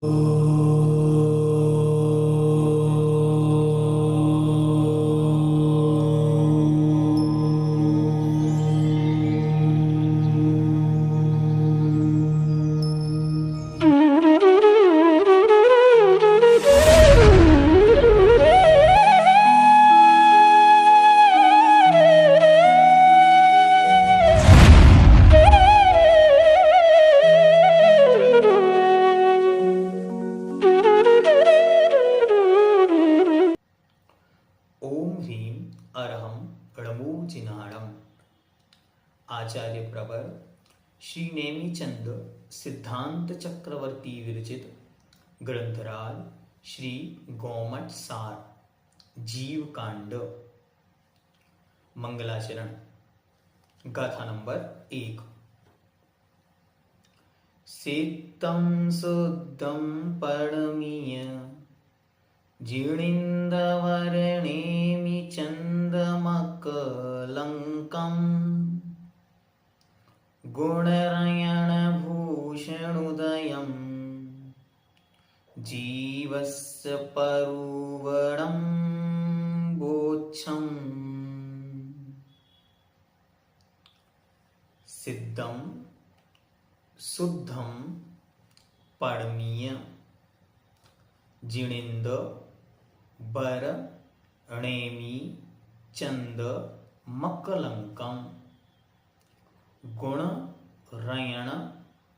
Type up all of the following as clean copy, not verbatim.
ओम ह्रीं अरहं णमोजिनाणम्। आचार्य प्रवर श्री नेमीचंद सिद्धांत चक्रवर्ती विरचित ग्रंथराज श्री गोमट सार जीव कांड मंगलाचरण गाथा नंबर 1। सिद्धं शुद्धं परमीय जीर्णेन्दवर्णेमि चन्दमकलङ्कम् गुणरयणभूषणोदयं जीवस्य परुवणं बोच्छम्। सिद्धं शुद्धं परमीय जिणेन्द बर णेमि चंद मकलंकम गुण रयण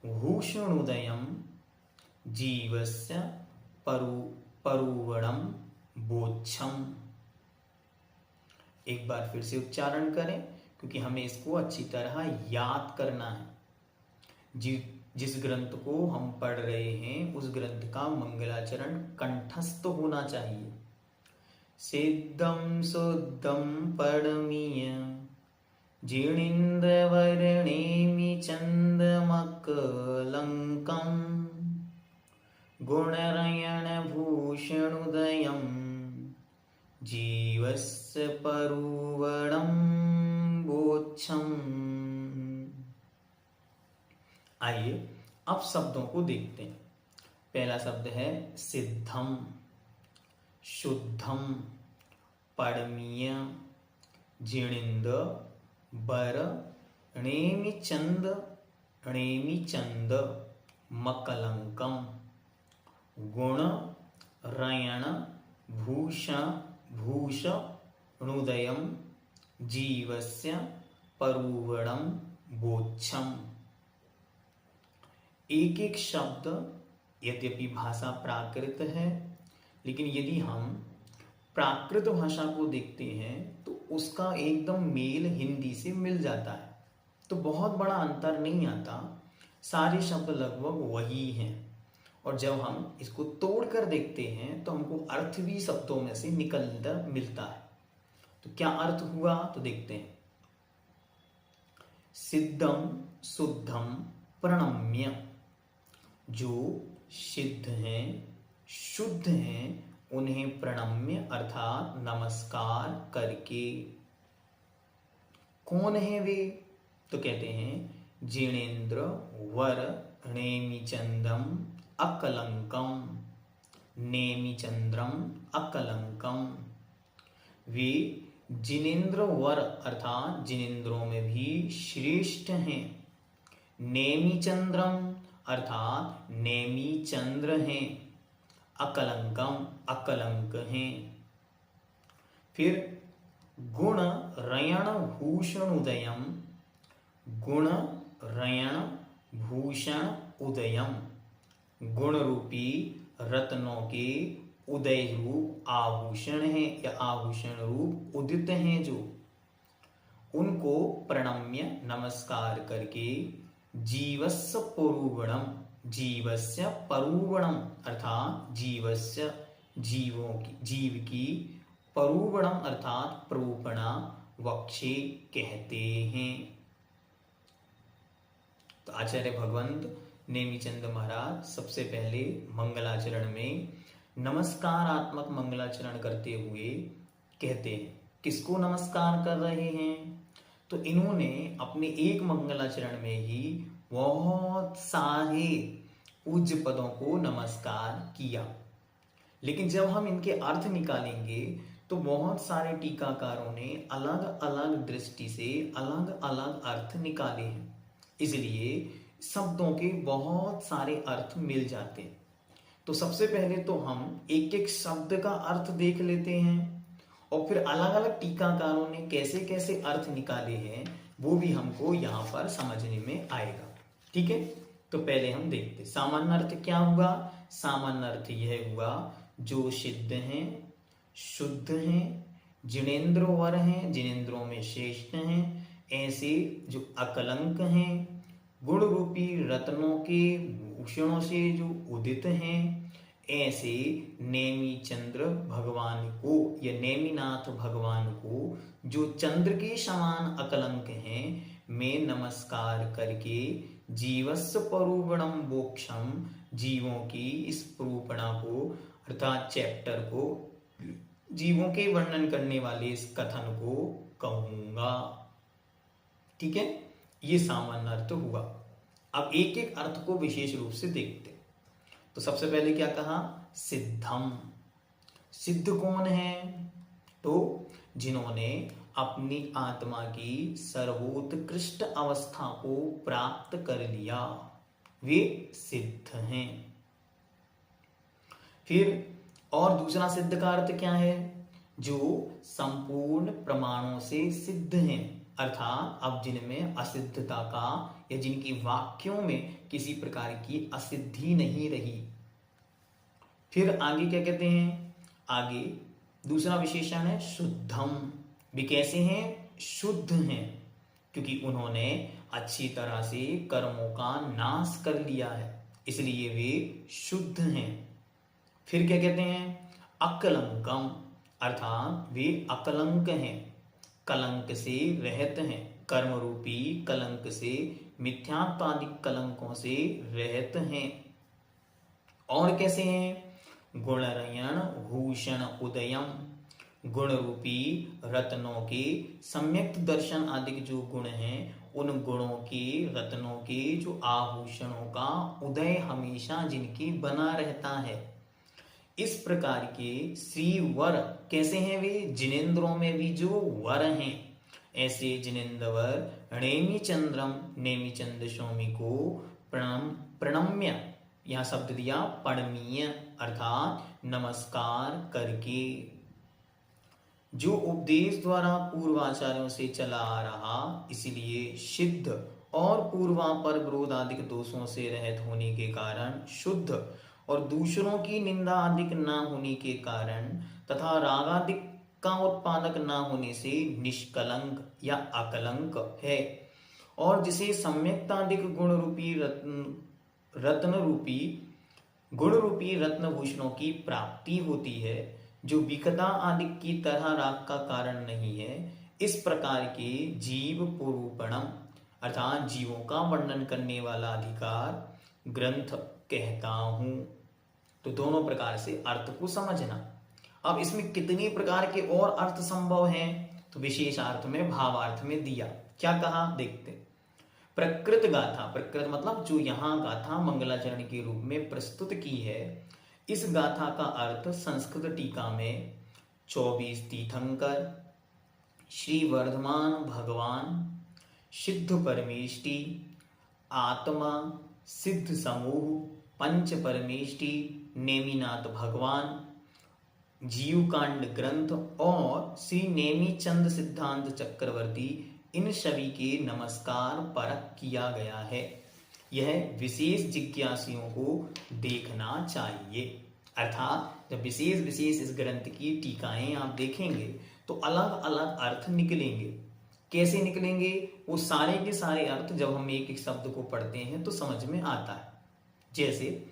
भूषणोदयम जीवस्य परुवणम बोच्छम। एक बार फिर से उच्चारण करें क्योंकि हमें इसको अच्छी तरह याद करना है। जिस ग्रंथ को हम पढ़ रहे हैं उस ग्रंथ का मंगलाचरण कंठस्थ होना चाहिए। सिद्धं शुद्धं परमीय जीर्णेन्द्रवर्णेमि चन्दमकलङ्कं गुणरयणभूषणोदयं जीवस्य परुवणं बोच्छम्। आइए अब शब्दों को देखते हैं। पहला शब्द है सिद्धम, शुद्धम, परमीय, जीर्णेन्द बर णेमि चंद मकलंकम गुण रयण भूषणोदयम जीवस्य परुवणम बोच्छम। एक एक शब्द यद्यपि भाषा प्राकृत है, लेकिन यदि हम प्राकृत भाषा को देखते हैं तो उसका एकदम मेल हिंदी से मिल जाता है, तो बहुत बड़ा अंतर नहीं आता। सारे शब्द लगभग वही हैं और जब हम इसको तोड़कर देखते हैं तो हमको अर्थ भी शब्दों में से निकलकर मिलता है। तो क्या अर्थ हुआ तो देखते हैं। सिद्धम शुद्धम प्रणम्य, जो सिद्ध हैं शुद्ध हैं उन्हें प्रणम्य अर्थात नमस्कार करके। कौन है वे तो कहते हैं जिणेन्द्र वर नेमिचंदम अकलंकम, नेमिचंद्रम अकलंकम। वे जिनेन्द्र वर अर्थात जिनेन्द्रों में भी श्रेष्ठ हैं। नेमिचंद्रम अर्थात नेमी चंद्र हैं। अकलंकम अकलंक हैं। फिर गुण रयण भूषण उदयम, गुण रयण भूषण उदयम, गुण रूपी रत्नों के उदय रूप आभूषण हैं या आभूषण रूप उदित हैं जो, उनको प्रणम्य नमस्कार करके जीवस्य परुवणम, जीवस्य परुवणम अर्थात जीवस्य जीव की परुवणम अर्थात प्रूपणा वक्षे कहते हैं। तो आचार्य भगवंत नेमिचंद महाराज सबसे पहले मंगलाचरण में नमस्कारात्मक मंगलाचरण करते हुए कहते हैं। किसको नमस्कार कर रहे हैं तो इन्होंने अपने एक मंगलाचरण में ही बहुत सारे पूज्य पदों को नमस्कार किया। लेकिन जब हम इनके अर्थ निकालेंगे तो बहुत सारे टीकाकारों ने अलग अलग दृष्टि से अलग अलग अर्थ निकाले हैं, इसलिए शब्दों के बहुत सारे अर्थ मिल जाते हैं। तो सबसे पहले तो हम एक एक शब्द का अर्थ देख लेते हैं और फिर अलग अलग टीकाकारों ने कैसे कैसे अर्थ निकाले हैं वो भी हमको यहाँ पर समझने में आएगा। ठीक है, तो पहले हम देखते सामान्य अर्थ क्या हुआ। सामान्य अर्थ यह हुआ जो सिद्ध हैं, शुद्ध हैं, जिनेन्द्रोवर हैं, जिनेन्द्रों में श्रेष्ठ हैं, ऐसे जो अकलंक हैं, गुण रूपी रत्नों के भूषणों से जो उदित हैं, ऐसे नेमी चंद्र भगवान को या नेमिनाथ भगवान को जो चंद्र के समान अकलंक हैं, मैं नमस्कार करके जीवस्य परूपणम मोक्षम, जीवों की इस परूपणा को अर्थात चैप्टर को, जीवों के वर्णन करने वाले इस कथन को कहूंगा। ठीक है, ये सामान्य अर्थ हुआ। अब एक एक अर्थ को विशेष रूप से देखते। तो सबसे पहले क्या कहा, सिद्धम। सिद्ध कौन है, तो जिन्होंने अपनी आत्मा की सर्वोत्कृष्ट अवस्था को प्राप्त कर लिया, वे सिद्ध हैं। फिर और दूसरा सिद्ध का अर्थ क्या है, जो संपूर्ण प्रमाणों से सिद्ध हैं, अर्थात अब जिनमें असिद्धता का या जिनकी वाक्यों में किसी प्रकार की असिद्धि नहीं रही। फिर आगे क्या कहते हैं, आगे दूसरा विशेषण है शुद्धम। वे कैसे हैं, शुद्ध हैं, क्योंकि उन्होंने अच्छी तरह से कर्मों का नाश कर लिया है, इसलिए वे शुद्ध हैं। फिर क्या कहते हैं, अकलंकम, अर्थात वे अकलंक हैं, कलंक से रहित हैं, कर्म रूपी कलंक से, मिथ्यात्वादिक कलंकों से रहित हैं। और कैसे हैं, गुणरयण भूषण उदयम, गुण रूपी रत्नों के सम्यक दर्शन आदि जो गुण हैं, उन गुणों के रत्नों के जो आभूषणों का उदय हमेशा जिनकी बना रहता है। इस प्रकार के श्री वर कैसे हैं, वे जिनेन्द्रों में भी जो वर हैं, ऐसे जिनेन्द्रवर नेमि चंद्रम, नेमि चंद्र स्वामी को प्रणम्य, यह शब्द दिया पणमीय, अर्थात नमस्कार करके, जो उपदेश द्वारा पूर्वाचार्यों से चला आ रहा, इसलिए सिद्ध और पूर्वापर विरोधादिक दोषों से रहित होने के कारण शुद्ध, और दूसरों की निंदा अधिक न होने के कारण तथा रागादिक का उत्पादक न होने से निष्कलंक या अकलंक है। और जिसे सम्यक्तादिक गुण रूपी रत्न भूषणों की प्राप्ति होती है, जो विकता आदि की तरह राग का कारण नहीं है, इस प्रकार के जीव पुरूपणम, अर्थात जीवों का वर्णन करने वाला अधिकार ग्रंथ कहता हूं। तो दोनों प्रकार से अर्थ को समझना। अब इसमें कितनी प्रकार के और अर्थ संभव हैं, तो विशेष अर्थ में भावार्थ में दिया। क्या कहा, देखते। प्रकृत गाथा, प्रकृत मतलब जो यहाँ गाथा मंगलाचरण के रूप में प्रस्तुत की है, इस गाथा का अर्थ संस्कृत टीका में 24 तीर्थंकर, श्री वर्धमान भगवान, सिद्ध परमेष्टि, आत्मा, सिद्ध समूह, पंच परमेष्टि, नेमिनाथ भगवान, जीवकांड ग्रंथ और श्री नेमी चंद सिद्धांत चक्रवर्ती, इन सभी के नमस्कार परक किया गया है। यह विशेष जिज्ञासियों को देखना चाहिए। अर्थात जब विशेष विशेष इस ग्रंथ की टीकाएं आप देखेंगे तो अलग अलग अर्थ निकलेंगे। कैसे निकलेंगे, वो सारे के सारे अर्थ जब हम एक एक शब्द को पढ़ते हैं तो समझ में आता है। जैसे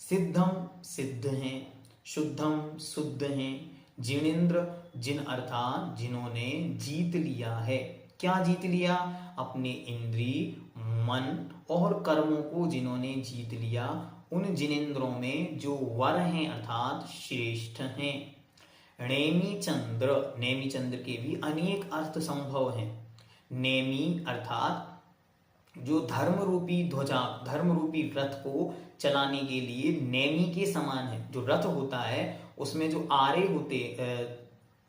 सिद्धम सिद्ध हैं, शुद्धम शुद्ध हैं, जिनेन्द्र जिन अर्थात जिन्होंने जीत लिया है। क्या जीत लिया, अपने इंद्रिय, मन और कर्मों को जिन्होंने जीत लिया, उन जिनेन्द्रों में जो वर हैं अर्थात श्रेष्ठ हैं। नेमि चंद्र, नेमि चंद्र के भी अनेक अर्थ संभव हैं। नेमि अर्थात जो धर्म रूपी ध्वजा, धर्म रूपी रथ को चलाने के लिए नेमी के समान है। जो रथ होता है उसमें जो आरे होते,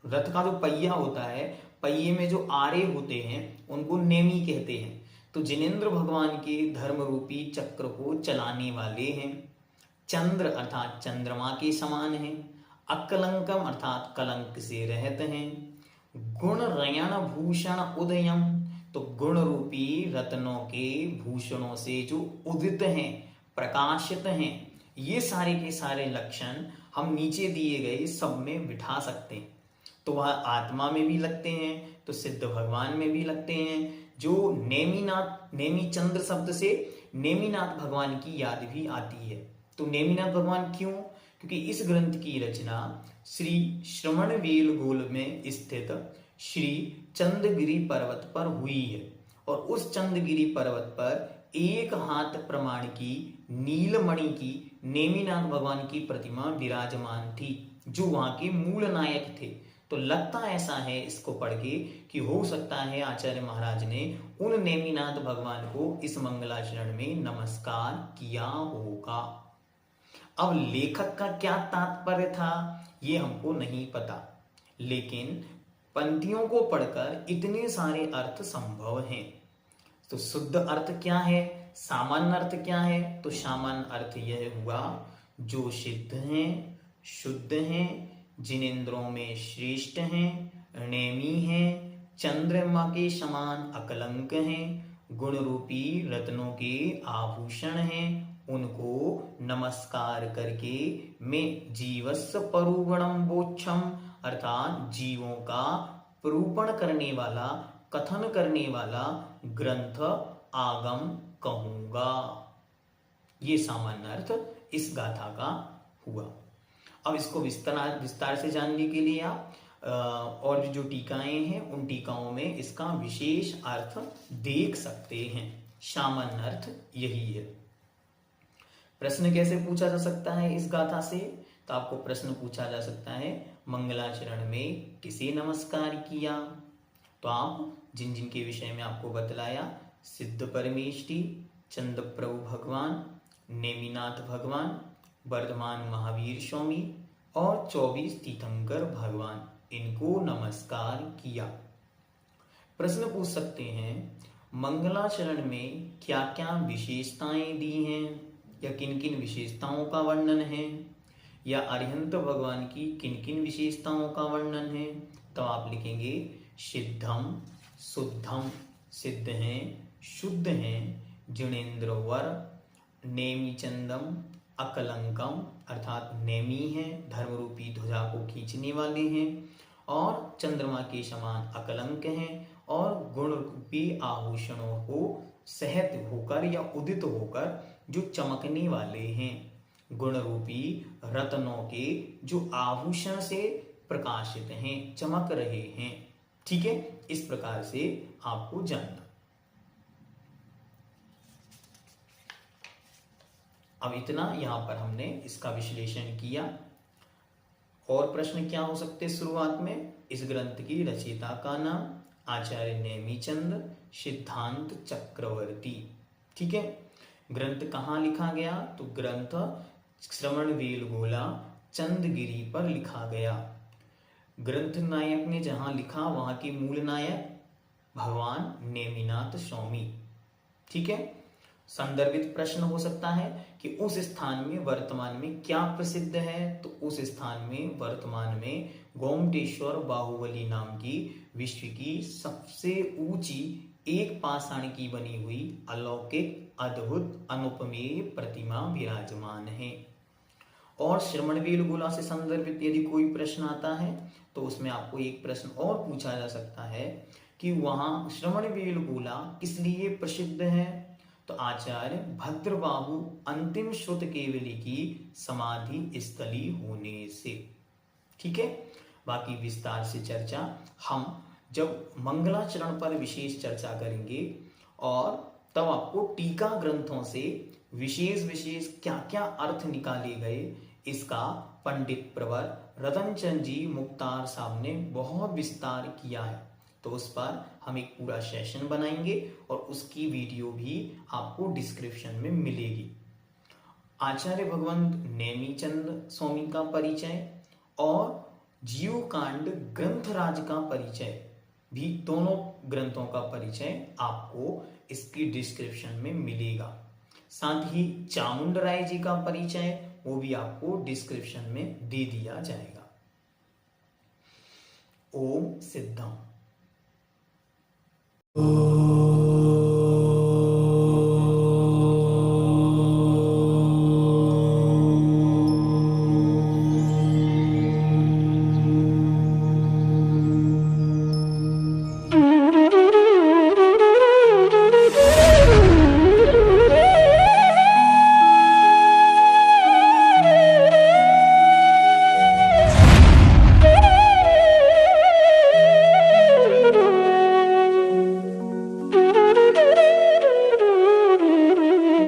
रथ का जो पहिया होता है, पहिए में जो आरे होते हैं उनको नेमी कहते हैं। तो जिनेंद्र भगवान के धर्म रूपी चक्र को चलाने वाले हैं। चंद्र अर्थात चंद्रमा के समान हैं। अकलंकम अर्थात कलंक से रहत हैं। गुण रयण भूषण उदयम, तो गुण रूपी रत्नों के भूषणों से जो उदित हैं, प्रकाशित हैं, ये सारे के सारे लक्षण हम नीचे दिए गए सब में बिठा सकते हैं। तो वह आत्मा में भी लगते हैं, तो सिद्ध भगवान में भी लगते हैं। जो नेमिनाथ, नेमी चंद्र शब्द से नेमिनाथ भगवान की याद भी आती है। तो नेमिनाथ भगवान क्यों? क्योंकि इस ग्रंथ की रचना श्री श्रवणबेलगोल में स्थित श्री चंद्रगिरी पर्वत पर हुई है। और उस चंद्रगिरी पर्वत पर एक हाथ प्रमाण की नीलमणि की नेमिनाथ भगवान की प्रतिमा विराजमान थी, जो वहां के मूल नायक थे। तो लगता ऐसा है इसको पढ़ के कि हो सकता है आचार्य महाराज ने उन नेमिनाथ भगवान को इस मंगलाचरण में नमस्कार किया होगा। अब लेखक का क्या तात्पर्य था ये हमको नहीं पता, लेकिन पंक्तियों को पढ़कर इतने सारे अर्थ संभव हैं। तो शुद्ध अर्थ क्या है, सामान्य अर्थ क्या है? तो सामान्य अर्थ यह हुआ जो सिद्ध हैं, शुद्ध हैं, जिनेंद्रों में श्रेष्ठ हैं, नेमी हैं, चंद्रमा के समान अकलंक हैं, गुण रूपी रत्नों के आभूषण हैं, उनको नमस्कार करके मैं जीवस्य परूगणम बोच्छम अर्थात जीवों का परूपण करने वाला, कथन करने वाला ग्रंथ आगम कहूंगा। ये सामान्य अर्थ इस गाथा का हुआ। अब इसको विस्तार से जानने के लिए आप और भी जो टीकाएं हैं उन टीकाओं में इसका विशेष अर्थ देख सकते हैं। सामान्य अर्थ यही है। प्रश्न कैसे पूछा जा सकता है इस गाथा से? तो आपको प्रश्न पूछा जा सकता है मंगलाचरण में किसे नमस्कार किया? तो आप जिन जिन के विषय में आपको बतलाया, सिद्ध परमेष्टि, चंद्र प्रभु भगवान, नेमिनाथ भगवान, वर्धमान महावीर स्वामी और 24 तीर्थंकर भगवान, इनको नमस्कार किया। प्रश्न पूछ सकते हैं मंगलाचरण में क्या क्या विशेषताएं दी हैं, या किन किन विशेषताओं का वर्णन है, या अरिहंत भगवान की किन किन विशेषताओं का वर्णन है? तो आप लिखेंगे सिद्धम, शुद्धम, सिद्ध हैं, शुद्ध हैं, जिनेंद्रवर, नेमी चंदम, अकलंकम अर्थात नेमी है, धर्म रूपी ध्वजा को खींचने वाले हैं, और चंद्रमा के समान अकलंक हैं, और गुण रूपी आभूषणों को सहत होकर या उदित होकर जो चमकने वाले हैं, गुण रूपी रत्नों के जो आभूषण से प्रकाशित हैं, चमक रहे हैं। ठीक है, इस प्रकार से आपको जानना। अब इतना यहां पर हमने इसका विश्लेषण किया। और प्रश्न क्या हो सकते शुरुआत में? इस ग्रंथ की रचयिता का नाम आचार्य नेमिचंद सिद्धांत चक्रवर्ती। ठीक है, ग्रंथ कहाँ लिखा गया? तो ग्रंथ श्रवणबेलगोला चंद्रगिरी पर लिखा गया। ग्रंथ नायक ने जहां लिखा वहां के मूल नायक भगवान नेमिनाथ स्वामी। ठीक है, संदर्भित प्रश्न हो सकता है कि उस स्थान में वर्तमान में क्या प्रसिद्ध है? तो उस स्थान में वर्तमान में गोमटेश्वर बाहुबली नाम की विश्व की सबसे ऊंची एक पाषाण की बनी हुई अलौकिक अद्भुत अनुपमेय प्रतिमा विराजमान है। और श्रवणबेलगोला से संदर्भित यदि कोई प्रश्न आता है तो उसमें आपको एक प्रश्न और पूछा जा सकता है कि वहां श्रवणबेलगोला किस लिए प्रसिद्ध है? तो आचार्य भद्रबाहु अंतिम श्रुत केवली की समाधि स्थली होने से। ठीक है, बाकी विस्तार से चर्चा हम जब मंगलाचरण पर विशेष चर्चा करेंगे, और तब आपको टीका ग्रंथों से विशेष विशेष क्या क्या अर्थ निकाले गए इसका पंडित प्रवर रतन चंद जी मुख्तार साहब ने बहुत विस्तार किया है। तो उस पर हम एक पूरा सेशन बनाएंगे और उसकी वीडियो भी आपको डिस्क्रिप्शन में मिलेगी। आचार्य भगवंत नेमीचंद स्वामी का परिचय और जीवकांड ग्रंथराज का परिचय भी, दोनों ग्रंथों का परिचय आपको इसकी डिस्क्रिप्शन में मिलेगा। साथ ही चामुंडराय जी का परिचय वो भी आपको डिस्क्रिप्शन में दे दिया जाएगा। ओम सिद्धम।